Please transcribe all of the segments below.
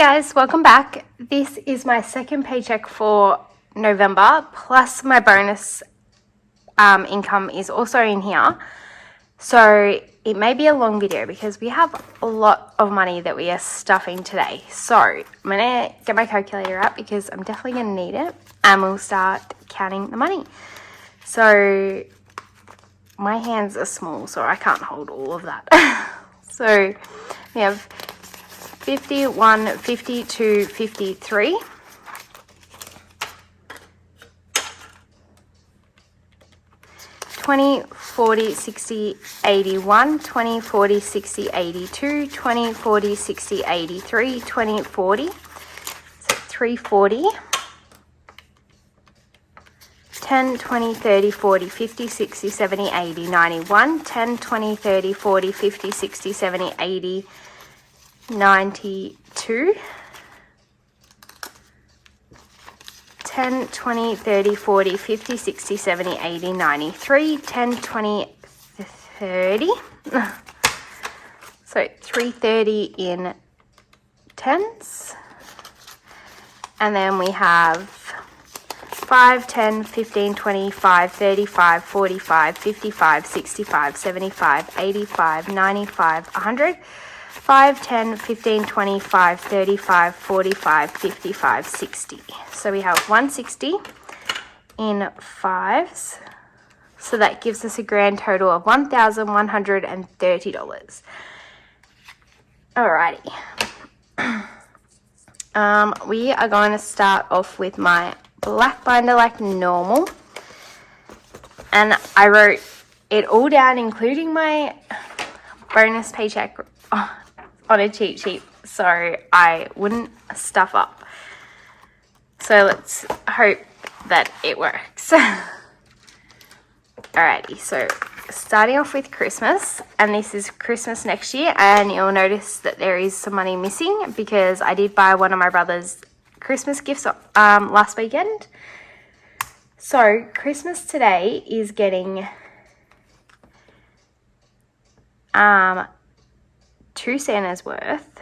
guys, welcome back. This is my second paycheck for November, plus my bonus income is also in here. So it may be a long video because we have a lot of money that we are stuffing today. So I'm gonna get my calculator out because I'm definitely gonna need it, and we'll start counting the money. So my hands are small, so I can't hold all of that. So we have 51, 52, 53. 20, 40, 60, 81, 20, 40, 60, 82, 20, 40, 60, 83, 20, 40, so 340, 10, 20, 30, 40, 50, 60, 70, 80, 91, 10, 20, 30, 40, 50, 60, 70, 80, 92, 10, 20, 30, 40, 50, 60, 70, 80, 93, 10, 20, 30, so 330 in tens, and then we have 5, 10, 15, 25, 35, 45, 55, 65, 75, 85, 95, 100, 5, 10, 15, 25, 35, 45, 55, 60. So we have 160 in fives. So that gives us a grand total of $1,130. Alrighty. We are going to start off with my black binder like normal. And I wrote it all down, including my bonus paycheck, on a cheat sheet so I wouldn't stuff up. So let's hope that it works. Alrighty, so starting off with Christmas, and this is Christmas next year, and you'll notice that there is some money missing because I did buy one of my brother's Christmas gifts last weekend. So Christmas today is getting 2 Santa's worth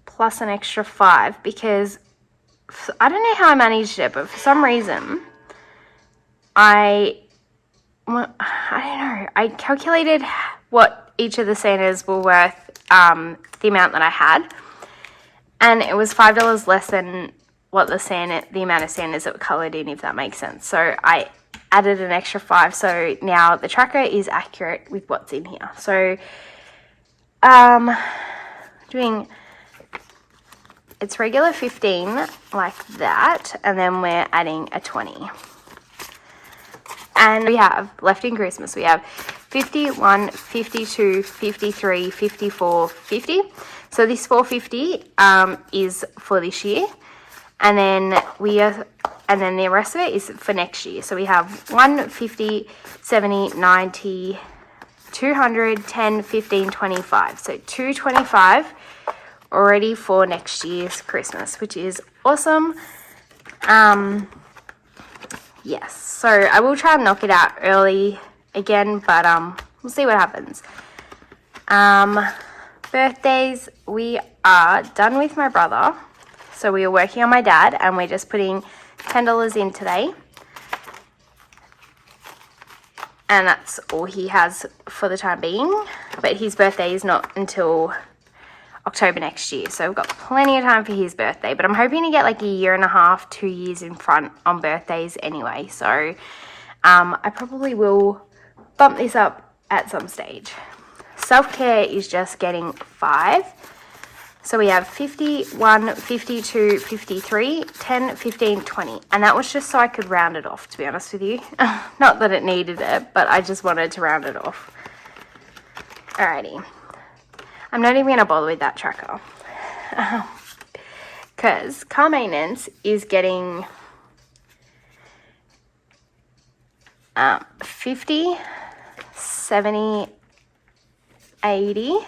plus an extra 5 because I don't know how I managed it, but for some reason I don't know, I calculated what each of the Santas were worth, the amount that I had, and it was $5 less than what the amount of Santas that were coloured in, if that makes sense. So I added an extra 5, so now the tracker is accurate with what's in here. So doing it's regular 15 like that, and then we're adding a 20. And we have left in Christmas, we have 51, 52, 53, 54, 50. So this 450 is for this year, and then and then the rest of it is for next year. So we have 150, 70, 90, 200, 10, 15, 25. So 225 already for next year's Christmas, which is awesome. Yes, so I will try and knock it out early again, but we'll see what happens. Birthdays, we are done with my brother. So we are working on my dad, and we're just putting $10 in today, and that's all he has for the time being, but his birthday is not until October next year, so we've got plenty of time for his birthday, but I'm hoping to get like a year and a half, 2 years in front on birthdays anyway, so I probably will bump this up at some stage. Self-care is just getting 5. So we have 51, 52, 53, 10, 15, 20. And that was just so I could round it off, to be honest with you. Not that it needed it, but I just wanted to round it off. Alrighty. I'm not even going to bother with that tracker. Because car maintenance is getting 50, 70, 80,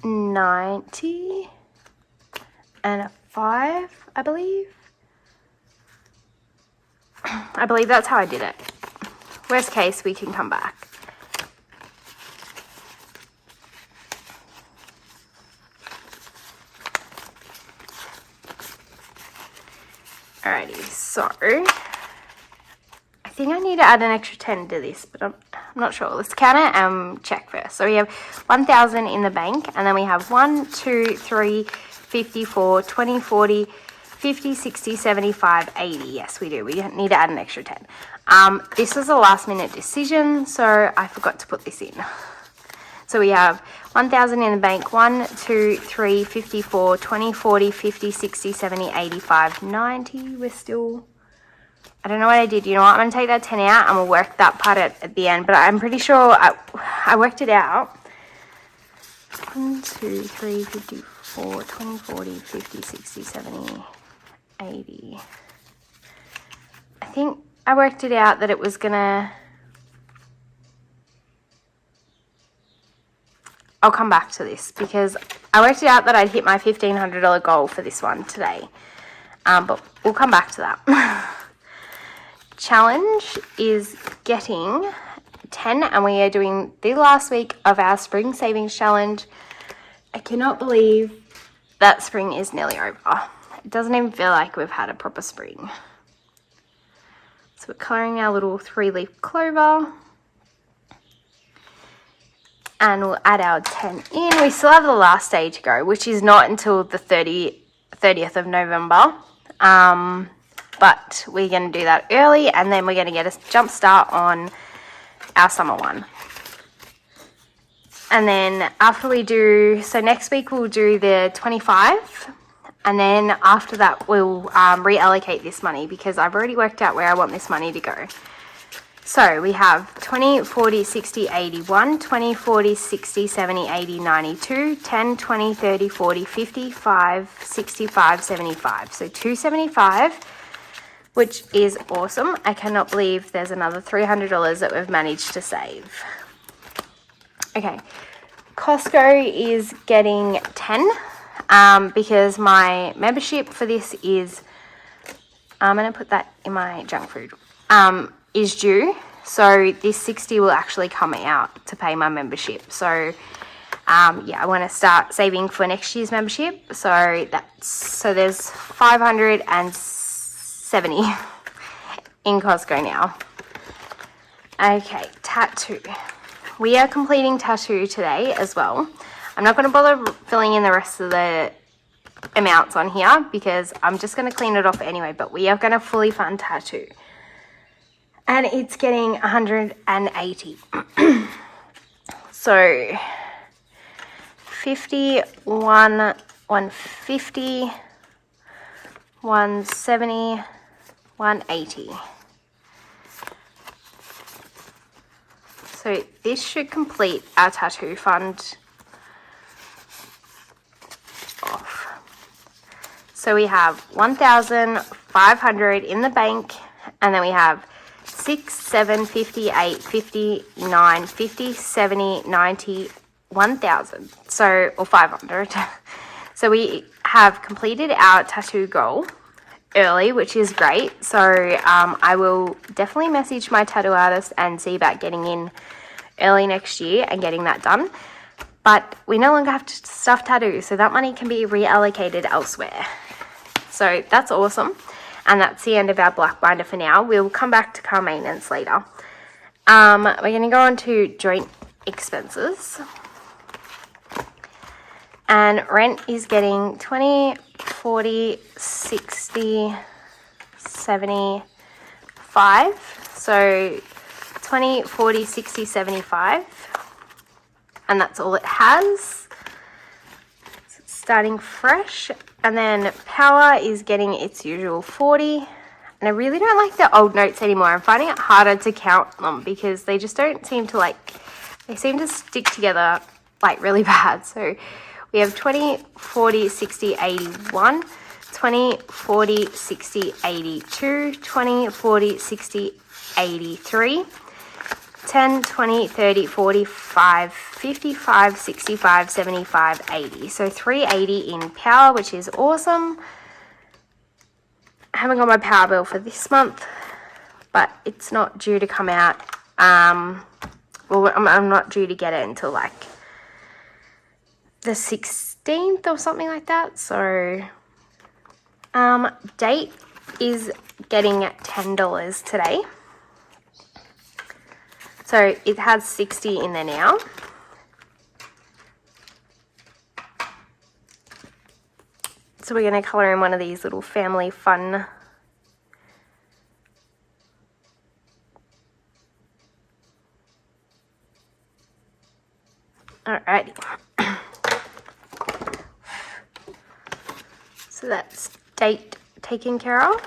90, and a 5, I believe. I believe that's how I did it. Worst case, we can come back. So I think I need to add an extra 10 to this, but I'm not sure. Let's count it and check first. So we have 1,000 in the bank, and then we have 1, 2, 3, 54, 20, 40, 50, 60, 75, 80. Yes, we do. We need to add an extra 10. This was a last minute decision, so I forgot to put this in. So we have 1,000 in the bank, 1, 2, 3, 54, 20, 40, 50, 60, 70, 85, 90. We're still... I don't know what I did. You know what? I'm going to take that 10 out and we'll work that part at the end. But I'm pretty sure I worked it out. 1, 2, 3, 54, 20, 40, 50, 60, 70, 80. I think I worked it out that it was going to... I'll come back to this because I worked it out that I'd hit my $1,500 goal for this one today. But we'll come back to that. Challenge is getting 10, and we are doing the last week of our spring savings challenge. I cannot believe that spring is nearly over. It doesn't even feel like we've had a proper spring. So we're colouring our little 3-leaf clover, and we'll add our 10 in. We still have the last day to go, which is not until the 30th of November. But we're going to do that early, and then we're going to get a jump start on our summer one. And then after we do, so next week we'll do the 25, and then after that we'll reallocate this money because I've already worked out where I want this money to go. So we have 20, 40, 60, 81, 20, 40, 60, 70, 80, 92, 10, 20, 30, 40, 55, 65, 75. So 275. Which is awesome. I cannot believe there's another $300 that we've managed to save. Okay, Costco is getting 10 because my membership for this is, I'm going to put that in my junk food, is due. So this 60 will actually come out to pay my membership. So yeah, I want to start saving for next year's membership. So there's 570 in Costco now. Okay, tattoo. We are completing tattoo today as well. I'm not going to bother filling in the rest of the amounts on here because I'm just going to clean it off anyway, but we are going to fully fund tattoo. And it's getting 180. So 50, 150, 170, 180. So this should complete our tattoo fund off. So we have 1,500 in the bank, and then we have 6, 7, 58, 59, 50, 70, 90, 1,000. So, or 500. So we have completed our tattoo goal early, which is great. So I will definitely message my tattoo artist and see about getting in early next year and getting that done. But we no longer have to stuff tattoos, so that money can be reallocated elsewhere. So that's awesome. And that's the end of our black binder for now. We'll come back to car maintenance later. We're going to go on to joint expenses. And rent is getting 20, 40, 60, 75. So 20, 40, 60, 75. And that's all it has. So it's starting fresh. And then power is getting its usual 40. And I really don't like the old notes anymore. I'm finding it harder to count them because they just don't seem to they seem to stick together really bad. So we have 20, 40, 60, 81, 20, 40, 60, 82, 20, 40, 60, 83, 10, 20, 30, 45, 55, 65, 75, 80. So 380 in power, which is awesome. I haven't got my power bill for this month, but it's not due to come out. Well, I'm not due to get it until the 16th or something like that. So date is getting $10 today. So it has 60 in there now. So we're going to colour in one of these little family fun alrighty. So that's date taken care of.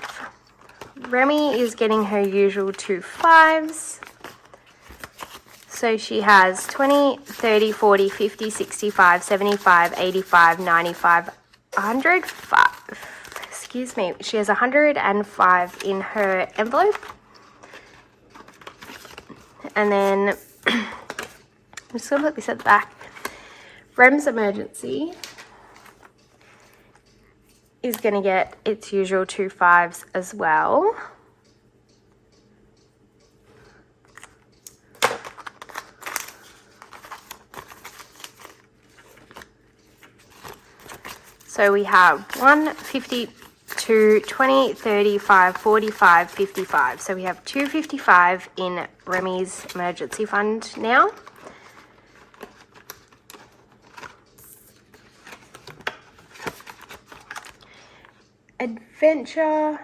Remy is getting her usual 2 5s. So she has 20, 30, 40, 50, 65, 75, 85, 95, 105. Excuse me. She has 105 in her envelope. And then I'm just going to put this at the back. Rem's emergency is going to get its usual 2 5s as well. So we have 1, 50, 2, 20, 35, 45, 55. So we have 255 in Remy's emergency fund now. Adventure,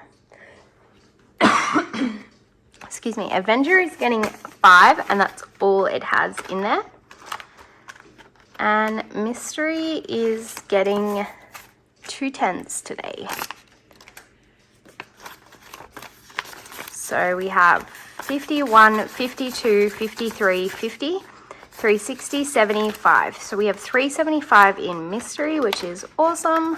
excuse me, Avenger is getting 5, and that's all it has in there. And Mystery is getting 2 10s today. So we have 51, 52, 53, 50, 360, 75. So we have 375 in Mystery, which is awesome.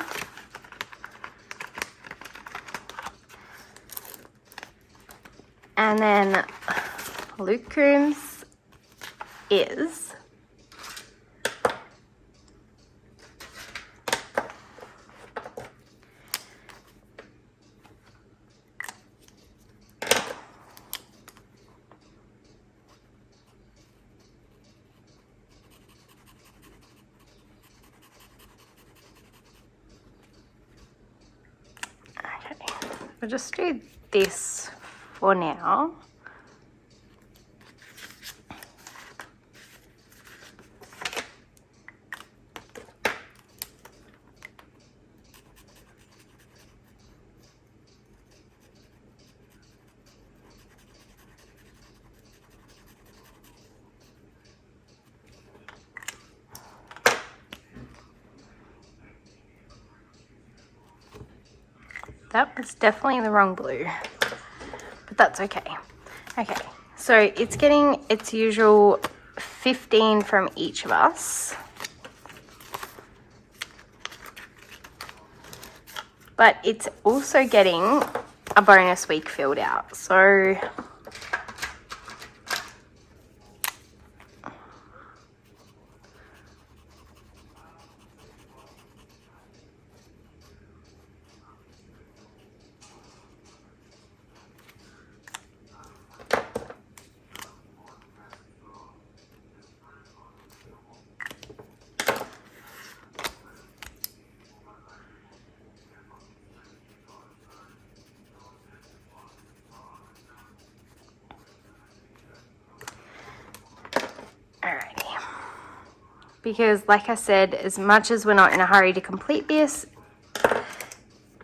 And then Luke Coombs is okay. We'll just do this for now. That was definitely the wrong blue, but that's okay. Okay, so it's getting its usual 15 from each of us. But it's also getting a bonus week filled out. So because like I said, as much as we're not in a hurry to complete this,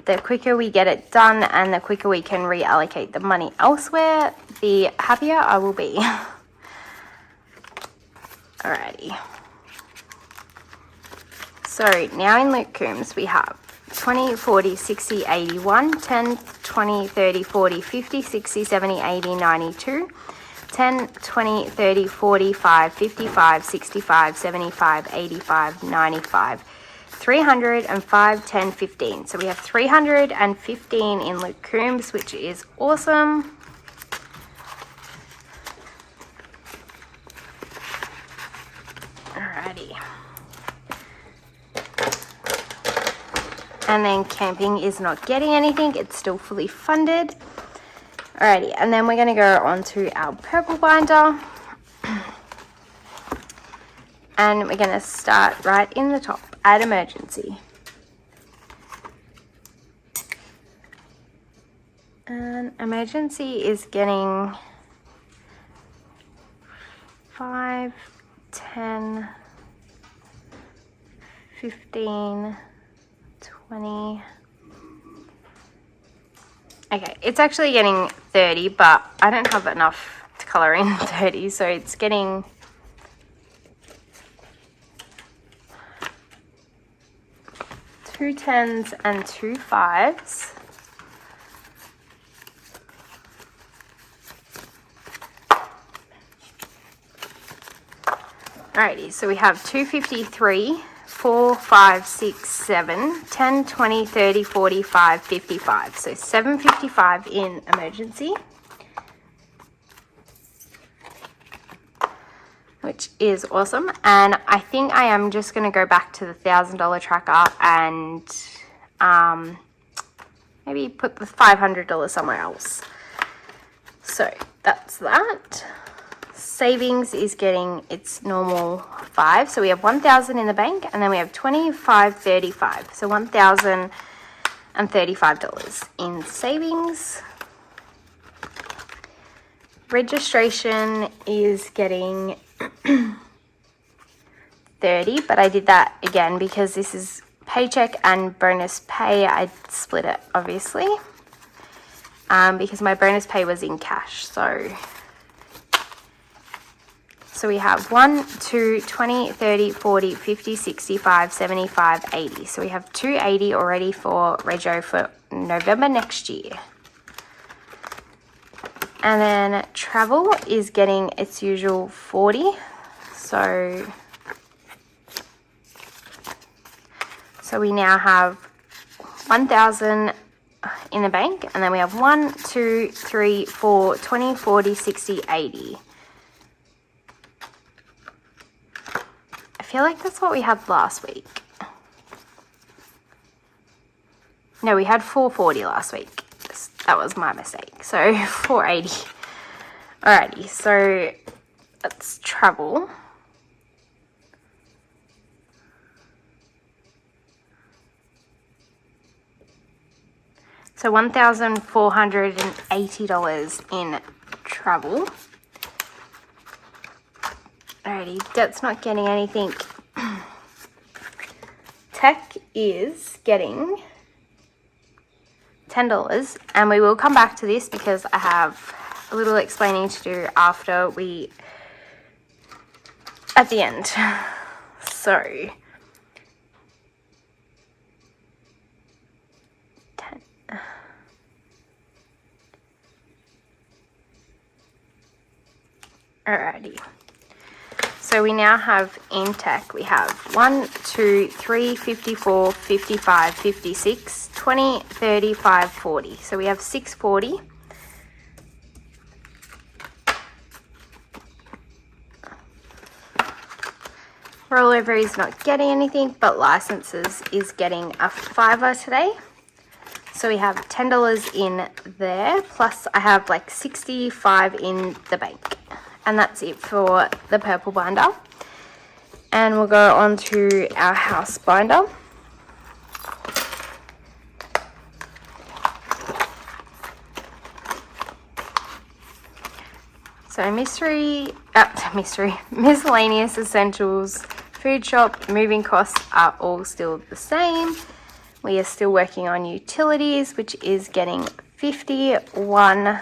the quicker we get it done and the quicker we can reallocate the money elsewhere, the happier I will be. Alrighty. So now in Luke Coombs we have 20, 40, 60, 81, 10, 20, 30, 40, 50, 60, 70, 80, 92, 10, 20, 30, 45, 55, 65, 75, 85, 95, 305, 10, 15. So we have 315 in Luke Coombs, which is awesome. Alrighty. And then camping is not getting anything. It's still fully funded. Alrighty, and then we're going to go on to our purple binder. And we're going to start right in the top at emergency. And emergency is getting 5, 10, 15, 20. Okay, it's actually getting 30, but I don't have enough to colour in 30, so it's getting 2 10s and 2 5s. Alrighty, so we have 253, 4, 5, 6, 7, 10, 20, 30, 45, 55. So 755 in emergency, which is awesome. And I think I am just going to go back to the $1,000 tracker and maybe put the $500 somewhere else. So that's that. Savings is getting its normal 5. So we have 1,000 in the bank, and then we have 25.35. So $1,035 in savings. Registration is getting 30, but I did that again because this is paycheck and bonus pay. I split it obviously because my bonus pay was in cash. So we have 1, 2, 20, 30, 40, 50, 65, 75, 80. So we have 280 already for Rego for November next year. And then travel is getting its usual 40. So we now have 1,000 in the bank, and then we have 1, 2, 3, 4, 20, 40, 60, 80. I feel like that's what we had last week. No, we had 440 last week. That was my mistake. So 480. Alrighty, so let's travel. So $1,480 in travel. Alrighty, debt's not getting anything. Tech is getting $10, and we will come back to this because I have a little explaining to do after at the end. So 10. Alrighty. So we now have in tech, we have 1, 2, 3, 54, 55, 56, 20, 35, 40. So we have 640. Rollover is not getting anything, but licenses is getting a $5 today. So we have $10 in there, plus I have like 65 in the bank. And that's it for the purple binder. And we'll go on to our house binder. So miscellaneous essentials, food shop, moving costs are all still the same. We are still working on utilities, which is getting 51,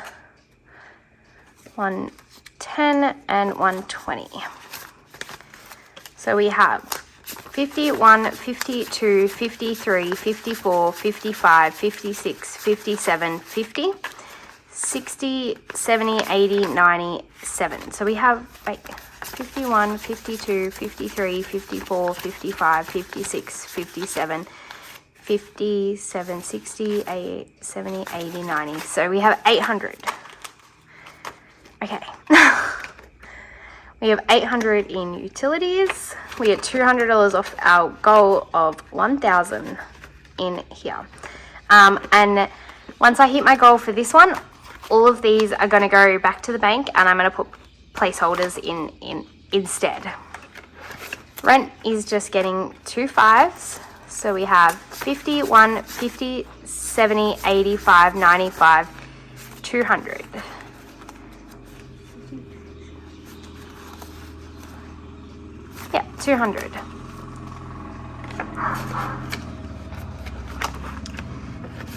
110 and 120. So we have 51, 52, 53, 54, 55, 56, 57, 50, 60, 70, 80, 97. So we have 51, 52, 53, 54, 55, 56, 57, 57, 60, 70, 80, 90. So we have 800. Okay. We have 800 in utilities. We get $200 off our goal of 1,000 in here. And once I hit my goal for this one, all of these are going to go back to the bank, and I'm going to put placeholders in instead. Rent is just getting 2 5s. So we have 50, 1, 50, 70, 85, 95, 200. Yeah, 200.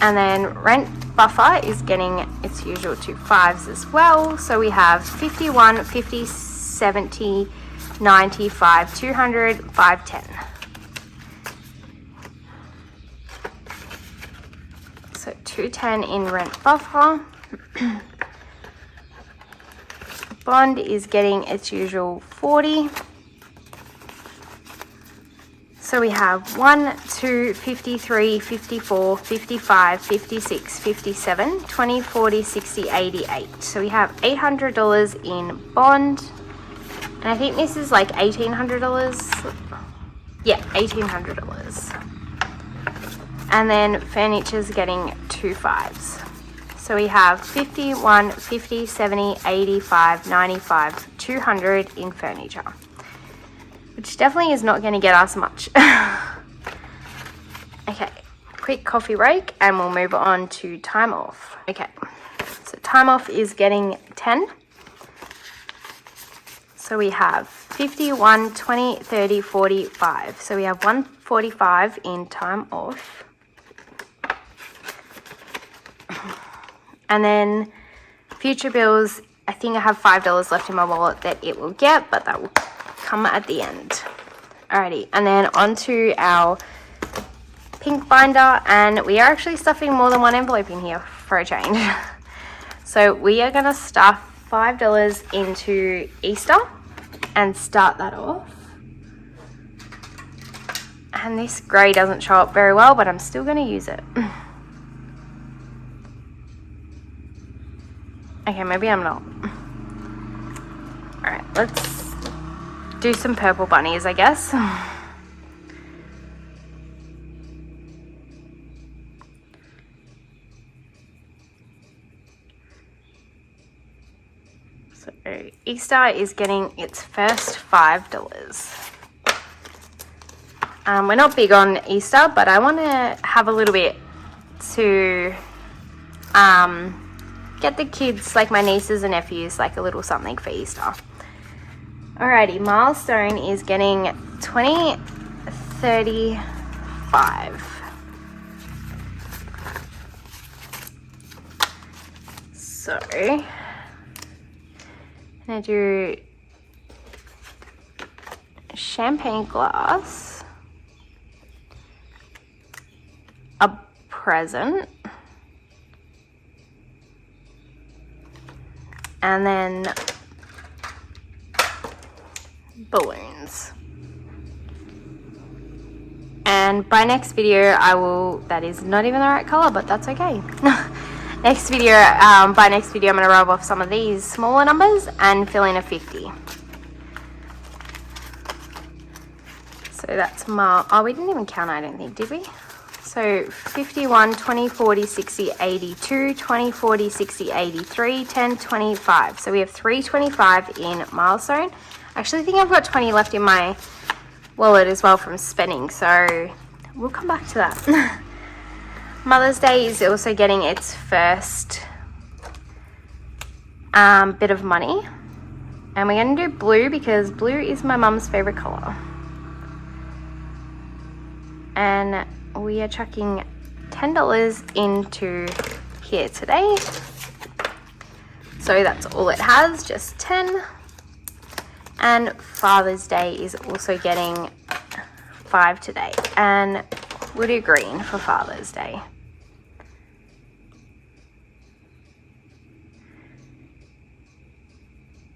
And then rent buffer is getting its usual 2 5s as well. So we have 51, 50, 70, 95, 200, 510. So 210 in rent buffer. Bond is getting its usual 40. So we have 1, 2, 53, 54, 55, 56, 57, 20, 40, 60, 88. So we have $800 in bond. And I think this is like $1,800. Yeah, $1,800. And then furniture's getting 2 5s. So we have 51, 50, 70, 85, 95, 200 in furniture. Which definitely is not going to get us much. Okay, quick coffee break and we'll move on to time off. Okay, so time off is getting 10. So we have 51, 20, 30, 45. So we have 145 in time off. And then future bills, I think I have $5 left in my wallet that it will get, but that will come at the end. Alrighty, and then onto our pink binder, and we are actually stuffing more than one envelope in here for a change. So we are going to stuff $5 into Easter and start that off. And this grey doesn't show up very well, but I'm still going to use it. Okay, maybe I'm not. Alright, let's do some purple bunnies, I guess. So Easter is getting its first $5. We're not big on Easter, but I want to have a little bit to get the kids, like my nieces and nephews, like a little something for Easter. Alrighty, milestone is getting 20, 35. So I'm gonna do champagne glass, a present, and then balloons. And by next video I will, that is not even the right color, but that's okay. Next video, by next video I'm going to rub off some of these smaller numbers and fill in a 50. So that's my, oh, we didn't even count, I don't think, did we? So 51, 20, 40, 60, 82, 20, 40, 60, 83, 10, 25. So we have 325 in milestone. I actually think I've got 20 left in my wallet as well from spending, so we'll come back to that. Mother's Day is also getting its first bit of money. And we're going to do blue because blue is my mum's favorite color. And we are chucking $10 into here today. So that's all it has, just 10. And Father's Day is also getting 5 today. And we'll do green for Father's Day.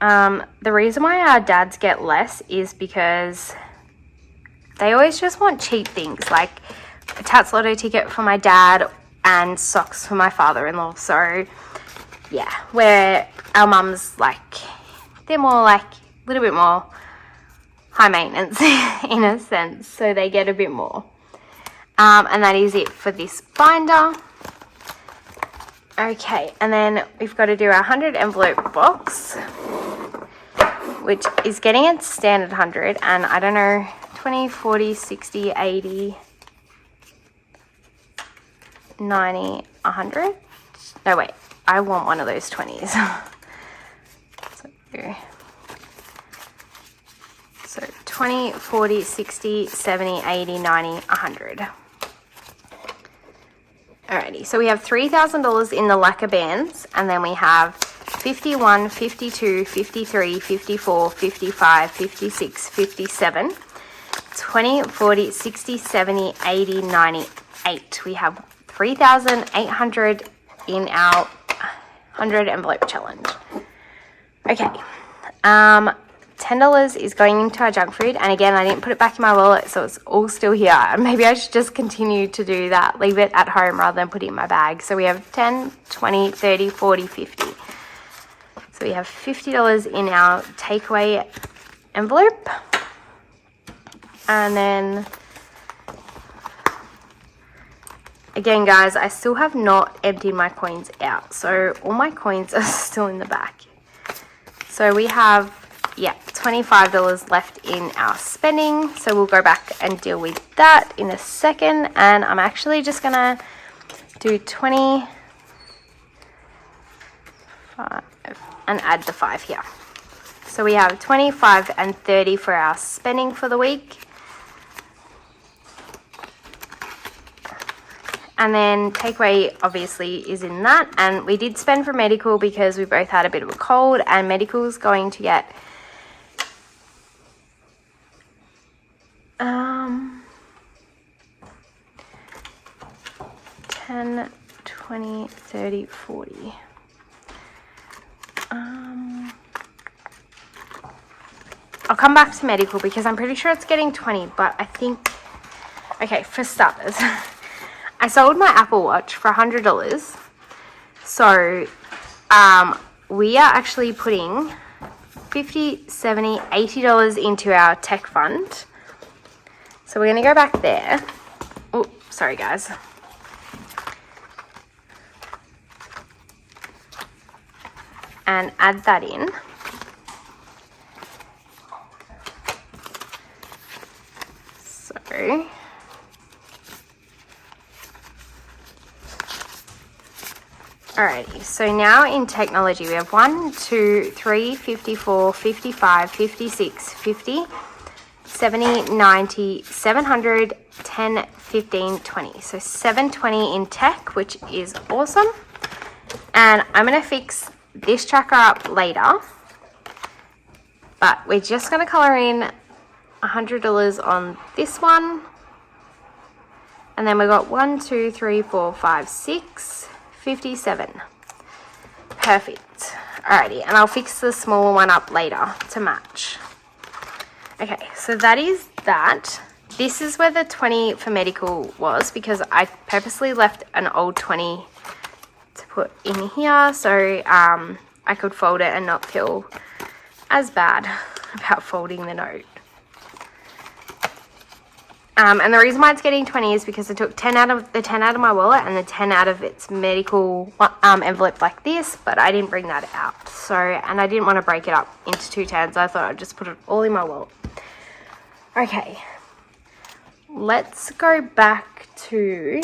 The reason why our dads get less is because they always just want cheap things, like a Tats Lotto ticket for my dad and socks for my father-in-law. So yeah, where our mums, like, they're more like a little bit more high maintenance in a sense, so they get a bit more. And that is it for this binder. Okay, and then we've got to do our 100 envelope box, which is getting its standard 100, and I don't know, 20, 40, 60, 80, 90, 100. No, wait, I want one of those 20s. So 20, 40, 60, 70, 80, 90, 100. Alrighty, so we have $3,000 in the lacquer bands, and then we have 51, 52, 53, 54, 55, 56, 57, 20, 40, 60, 70, 80, 98. We have 3,800 in our 100 envelope challenge. Okay, $10 is going into our junk food, and again, I didn't put it back in my wallet, so it's all still here. And maybe I should just continue to do that, leave it at home rather than put it in my bag. So we have 10, 20, 30, 40, 50. So we have $50 in our takeaway envelope. And then, again, guys, I still have not emptied my coins out. So all my coins are still in the back. So we have, yeah, $25 left in our spending. So we'll go back and deal with that in a second. And I'm actually just going to do 25 and add the 5 here. So we have 25 and 30 for our spending for the week. And then takeaway obviously is in that. And we did spend for medical because we both had a bit of a cold, and medical's going to get 10, 20, 30, 40. I'll come back to medical because I'm pretty sure it's getting 20, but I think, okay, for starters, I sold my Apple Watch for $100. So we are actually putting $50, $70, $80 into our tech fund. So we're going to go back there. Oh, sorry guys. And add that in. So alrighty, so now in technology we have 1, 2, 3, 54, 55, 56, 50, 70, 90, 700, 10, 15, 20. So 720 in tech, which is awesome. And I'm going to fix this tracker up later, but we're just going to color in $100 on this one. And then we got 1, 2, 3, 4, 5, 6, 57. Perfect. Alrighty, and I'll fix the smaller one up later to match. Okay, so that is that. This is where the 20 for medical was, because I purposely left an old 20 to put in here so I could fold it and not feel as bad about folding the note. And the reason why it's getting 20 is because I took 10 out of my wallet and the 10 out of its medical envelope like this, but I didn't bring that out. So, and I didn't want to break it up into 2 10s. I thought I'd just put it all in my wallet. Okay, let's go back to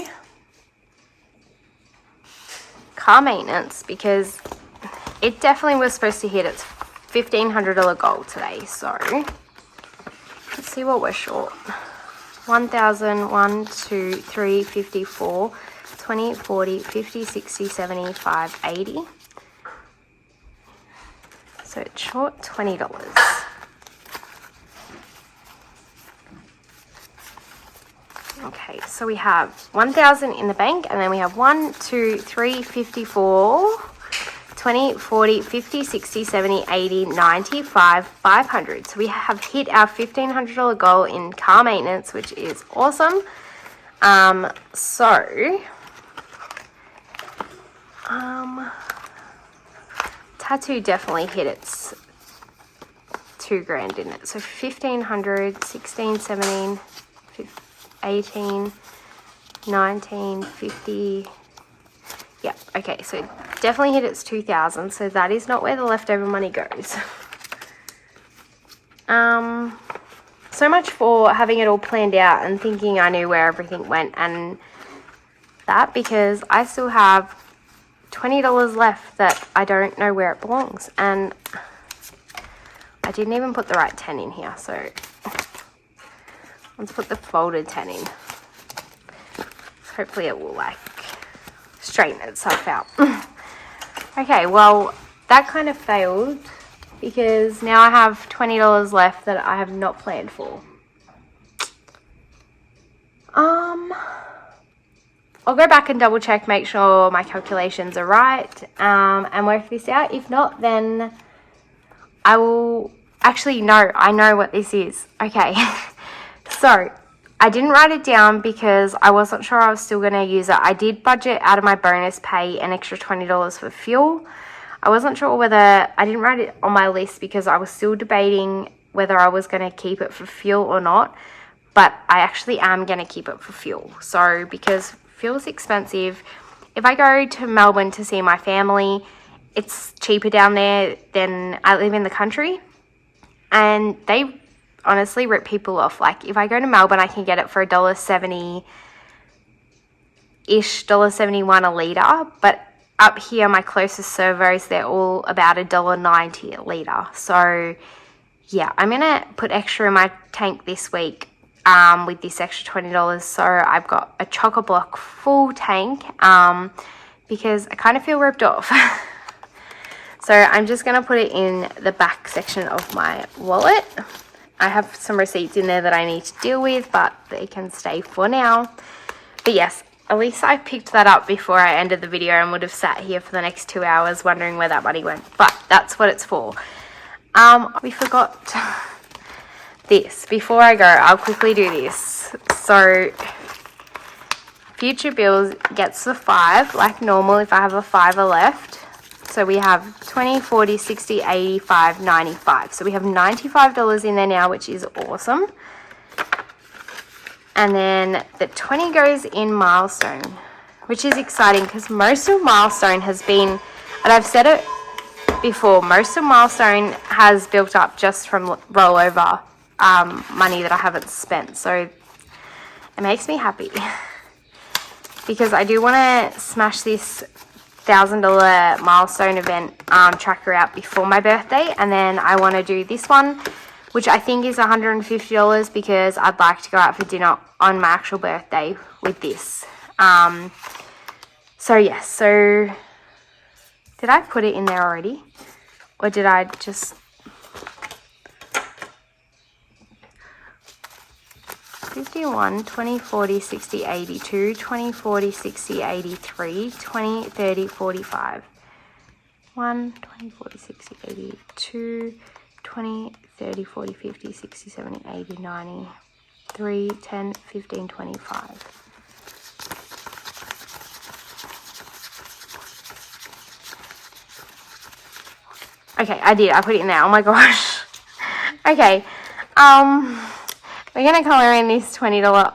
car maintenance because it definitely was supposed to hit its $1,500 goal today. So let's see what we're short. 1,000, 1, 2, 3, 54, 20, 40, 50, 60, 75, 80. So it's short $20. Okay, so we have 1,000 in the bank, and then we have 1, 2, 3, 54, 20, 40, 50, 60, 70, 80, 95, 500. So we have hit our $1,500 goal in car maintenance, which is awesome. Tattoo definitely hit its $2,000 in it. So 1,500, 16, 17, 18, 19, 50. Yep, okay, so it definitely hit its 2,000, so that is not where the leftover money goes. So much for having it all planned out and thinking I knew where everything went and that, because I still have $20 left that I don't know where it belongs. And I didn't even put the right 10 in here. So let's put the folded 10 in. Hopefully it will like straighten itself out. Okay, well, that kind of failed because now I have $20 left that I have not planned for. I'll go back and double check, make sure my calculations are right, and work this out. If not, then I will... Actually, no, I know what this is. Okay, so I didn't write it down because I wasn't sure I was still going to use it. I did budget out of my bonus pay an extra $20 for fuel. I wasn't sure whether... I didn't write it on my list because I was still debating whether I was going to keep it for fuel or not. But I actually am going to keep it for fuel. So, because fuel's expensive. If I go to Melbourne to see my family, it's cheaper down there than I live in the country. And they honestly rip people off. Like, if I go to Melbourne, I can get it for $1.70-ish, $1.71 a litre. But up here, my closest servos, they're all about $1.90 a litre. So, yeah, I'm going to put extra in my tank this week. With this extra $20, so I've got a chock-a-block full tank because I kind of feel ripped off. So I'm just going to put it in the back section of my wallet. I have some receipts in there that I need to deal with, but they can stay for now. But yes, at least I picked that up before I ended the video and would have sat here for the next 2 hours wondering where that money went. But that's what it's for. We forgot... this. Before I go, I'll quickly do this. So, future bills gets the 5, like normal if I have a 5 left. So we have 20, 40, 60, 85, 95. So we have $95 in there now, which is awesome. And then the 20 goes in Milestone, which is exciting because most of Milestone has been, and I've said it before, most of Milestone has built up just from rollover money that I haven't spent, so it makes me happy because I do want to smash this $1,000 milestone event tracker out before my birthday, and then I want to do this one, which I think is $150 because I'd like to go out for dinner on my actual birthday with this. So yes, so did I put it in there already, or did I just... 51, 20, 40, 60, 82, 20, 40, 60, 83, 20, 30, 45. 1, 20, 40, 60, 82, 20, 30, 40, 50, 60, 70, 80, 90, 3, 10, 15, 25. Okay, I did. I put it in there. Oh my gosh. Okay. We're going to colour in this $20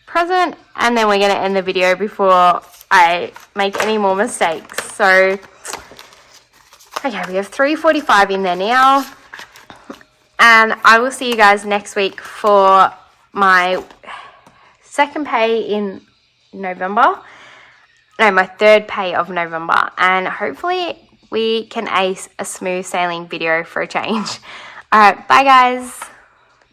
present, and then we're going to end the video before I make any more mistakes. So, okay, we have $3.45 in there now, and I will see you guys next week for my second pay in November. No, my third pay of November, and hopefully we can ace a smooth sailing video for a change. Alright, bye guys.